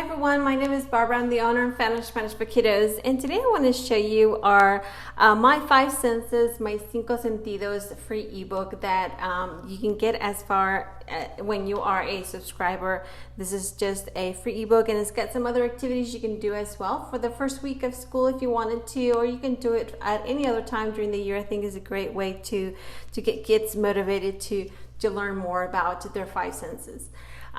everyone, my name is Barbara. I'm the owner and founder of Spanish for Kiddos, and today I want to show you our My Five Senses, My Cinco Sentidos free ebook that you can get as far when you are a subscriber. This is just a free ebook, and it's got some other activities you can do as well for the first week of school if you wanted to, or you can do it at any other time during the year. I think is a great way to get kids motivated to learn more about their five senses.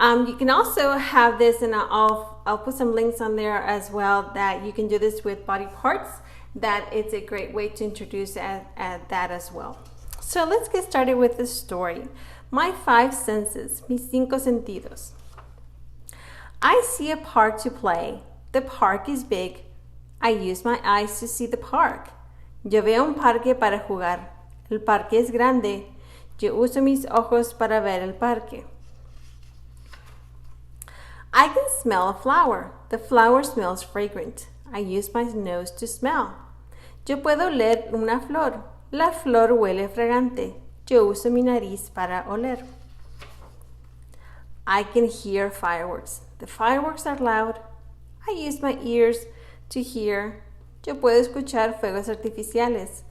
You can also have this, and I'll put some links on there as well, that you can do this with body parts, that it's a great way to introduce at that as well. So let's get started with the story. My five senses, mis cinco sentidos. I see a park to play. The park is big. I use my eyes to see the park. Yo veo un parque para jugar. El parque es grande. Yo uso mis ojos para ver el parque. I can smell a flower. The flower smells fragrant. I use my nose to smell. Yo puedo oler una flor. La flor huele fragante. Yo uso mi nariz para oler. I can hear fireworks. The fireworks are loud. I use my ears to hear. Yo puedo escuchar fuegos artificiales.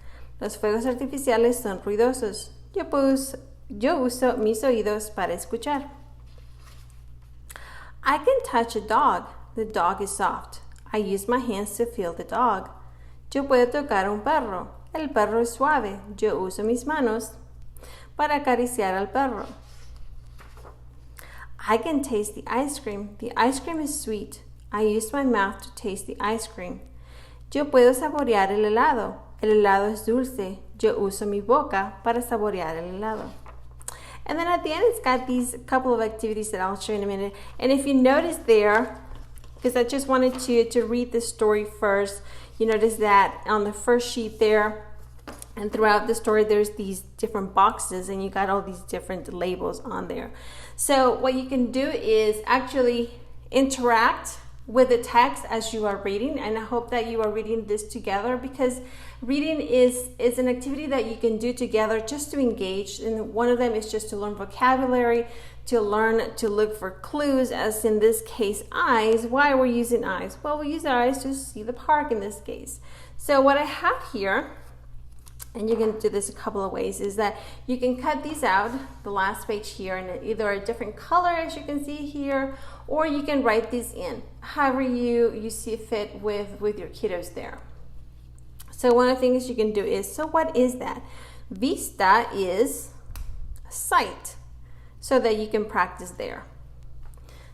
Los fuegos artificiales son ruidosos. Yo uso mis oídos para escuchar. I can touch a dog. The dog is soft. I use my hands to feel the dog. Yo puedo tocar un perro. El perro es suave. Yo uso mis manos para acariciar al perro. I can taste the ice cream. The ice cream is sweet. I use my mouth to taste the ice cream. Yo puedo saborear el helado. El helado es dulce. Yo uso mi boca para saborear el helado. And then at the end, it's got these couple of activities that I'll show you in a minute. And if you notice there, because I just wanted to read the story first, you notice that on the first sheet there, and throughout the story, there's these different boxes, and you got all these different labels on there. So what you can do is actually interact with the text as you are reading, and I hope that you are reading this together, because reading is an activity that you can do together just to engage. And one of them is just to learn vocabulary, to learn to look for clues, as in this case, eyes. Why are we using eyes? Well, we use our eyes to see the park in this case. So what I have here, and you can do this a couple of ways, is that you can cut these out, the last page here, in either a different color, as you can see here, or you can write these in, however you see fit with your kiddos there. So one of the things you can do is, so what is that? Vista is sight, so that you can practice there.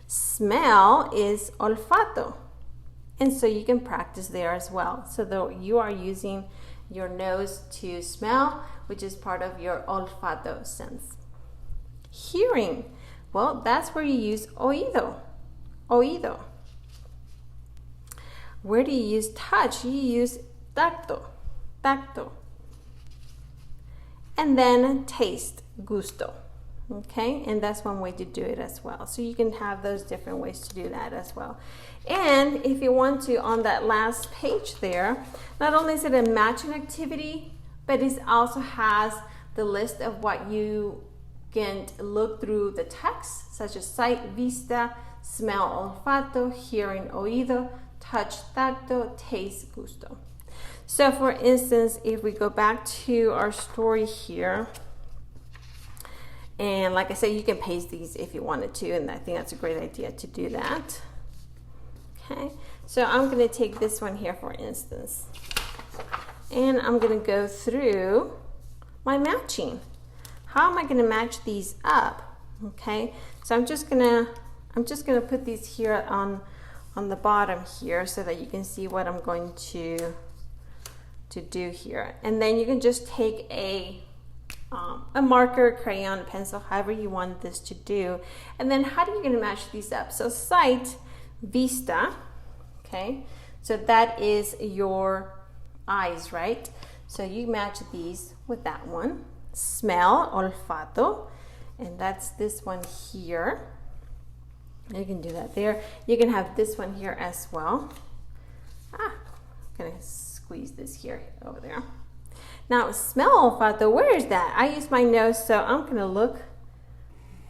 Smell is olfato, and so you can practice there as well. So though you are using your nose to smell, which is part of your olfato sense. Hearing, well, that's where you use oído. Oído. Where do you use touch? You use tacto. Tacto. And then taste, gusto. Okay, and that's one way to do it as well. So you can have those different ways to do that as well. And if you want to, on that last page there, not only is it a matching activity, but it also has the list of what you can look through the text, such as sight, vista, smell, olfato, hearing, oído, touch, tacto, taste, gusto. So for instance, if we go back to our story here, and like I said, you can paste these if you wanted to, and I think that's a great idea to do that. Okay, so I'm going to take this one here, for instance, and I'm going to go through my matching. How am I going to match these up? Okay, so I'm just gonna put these here on the bottom here, so that you can see what I'm going to do here. And then you can just take a marker, crayon, pencil, however you want this to do. And then how are you going to match these up? So sight, vista, okay, so that is your eyes, right? So you match these with that one. Smell, olfato, and that's this one here. You can do that there. You can have this one here as well. I'm gonna squeeze this here over there. Now smell, olfato, where is that? I use my nose, so I'm gonna look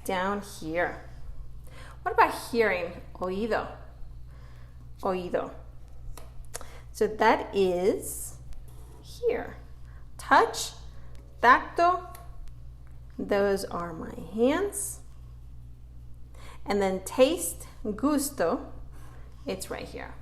down here. What about hearing? Oído. oído. So that is here. Touch, tacto, those are my hands. And then taste, gusto, it's right here.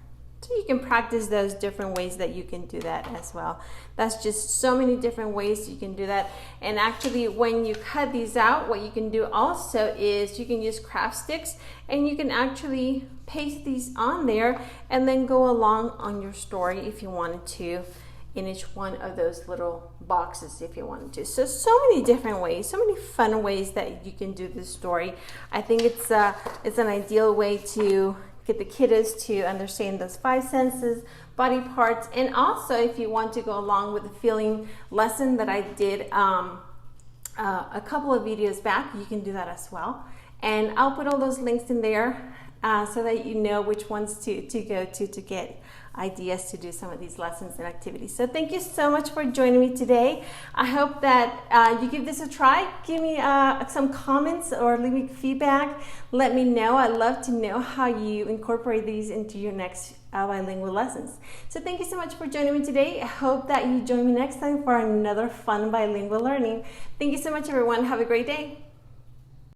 So you can practice those different ways that you can do that as well. That's just so many different ways you can do that. And actually when you cut these out, what you can do also is you can use craft sticks and you can actually paste these on there and then go along on your story if you wanted to in each one of those little boxes if you wanted to. So many different ways, so many fun ways that you can do this story. I think it's an ideal way to get the kiddos to understand those 5 senses, body parts, and also if you want to go along with the feeling lesson that I did a couple of videos back, you can do that as well. And I'll put all those links in there so that you know which ones to go to get ideas to do some of these lessons and activities. So thank you so much for joining me today. I hope that you give this a try. Give me some comments or leave me feedback. Let me know. I'd love to know how you incorporate these into your next bilingual lessons. So thank you so much for joining me today. I hope that you join me next time for another fun bilingual learning. Thank you so much, everyone. Have a great day.